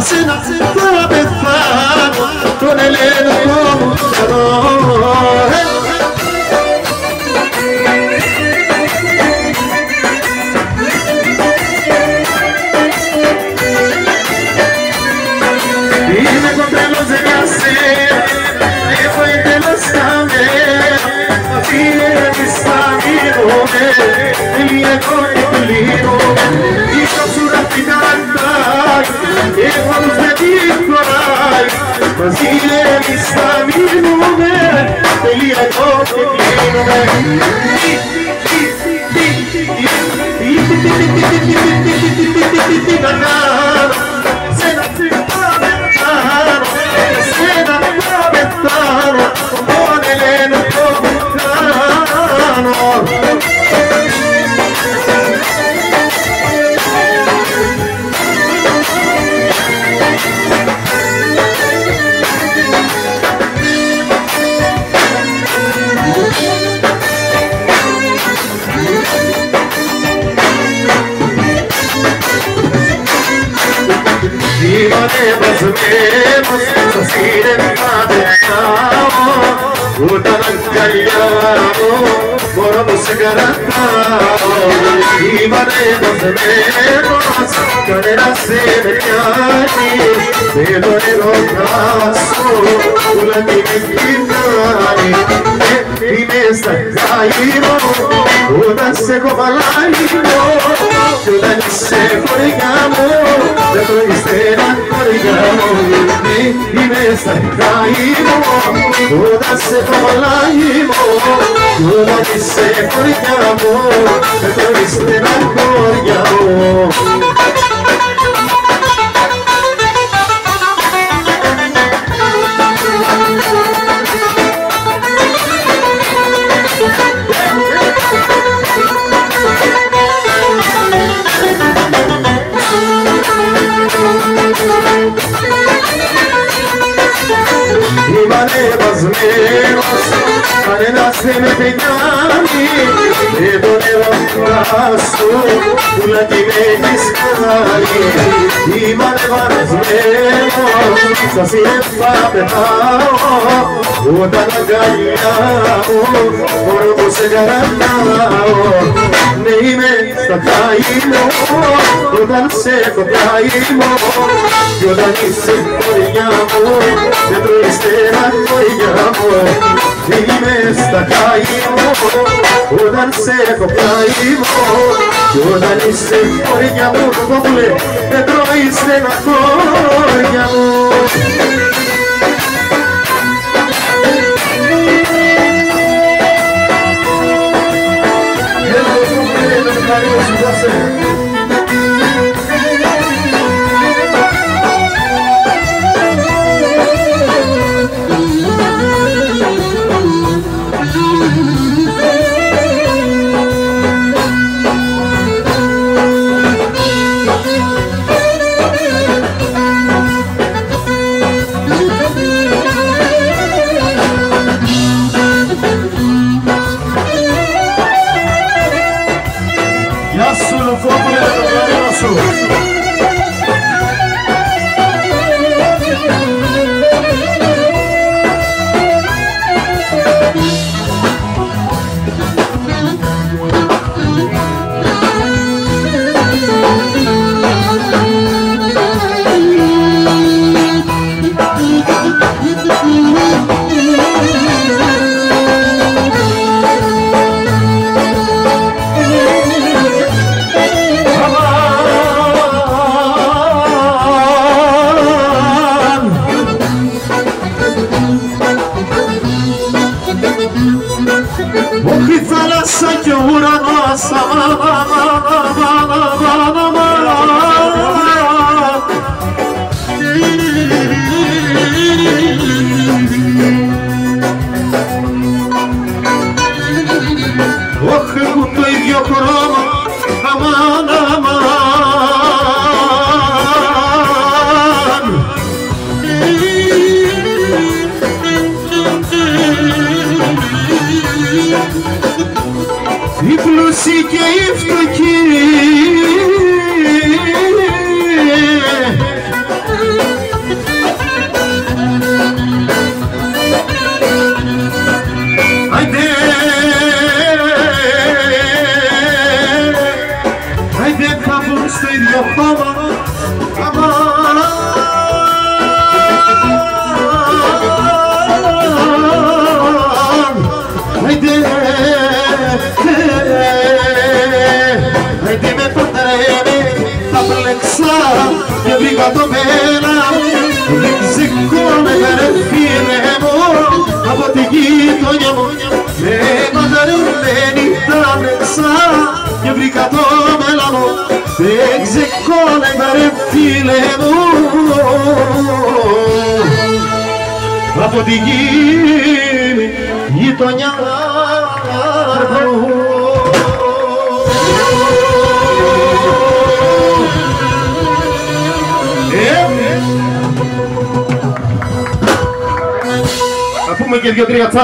σένα θα πεθάνω, τον ελληνικό μου καιρό. Είμαι κοντρέλος για σένα, έχω εντελώς τα μέρα, μα φίλε στα μείνομαι, λίγο και λίγο, είχα σουραφικά αντάκι, έχω τους με την χωράει, μαζί εμείς θα μείνουμε, λίγο και κλείνουμε. Τι να κάνω, σένα θα πεθάνω, σένα θα πεθάνω, τον ελληνικό μου κάνω. Είμαι ανεβασμένος, στα σύννεφα πετάω, όταν αγκαλιά μου μπορώ να σε κρατάω. Είμαι ανεβασμένος, κανένας δεν με πιάνει, θέλω ερωτά σου, ούλα τι με κοιτάει. Είμαι στα χάιμο, όταν σε έχω παλάιμο, κι όταν είσαι χωριά μου, δεν το ύστερα χωριά μου. Είμαι στα χάιμο, όταν σε έχω παλάιμο, κι όταν είσαι χωριά μου, δεν το ύστερα χωριά μου. Είμαι ανεβασμένος, κανένας δεν με πετιάνει, με τον ερωτά σου, ούλα τι με έχεις κάνει. Είμαι ανεβασμένος, στα σύννεφα πετάω, όταν αγκαλιά μου μπορώ που σε κρατάω. Ναι, είμαι στα χάιμο, όταν σε έχω πλάιμο, κι όταν είσαι χωριά μου, δεν τρώεις τέρα χωριά μου. Είμαι στα χάιμο, όταν σε έχω πλάιμο, κι όταν είσαι χωριά μου, δεν τρώεις τέρα χωριά μου. Όχι θάλασσα κι ο ουρανός, όχι έχουν το ίδιο χρώμα, αμάν, αμάν. Οι πλούσιοι και οι φτωχοί κατωμένα σηκώνε ρε φίλε μου από τη γειτονιά μου παντρεμένη τάνεξα και βρήκα το μέλα μου σηκώνε ρε φίλε μου από τη γειτονιά μου. Να πούμε και 2-3 τσάπια.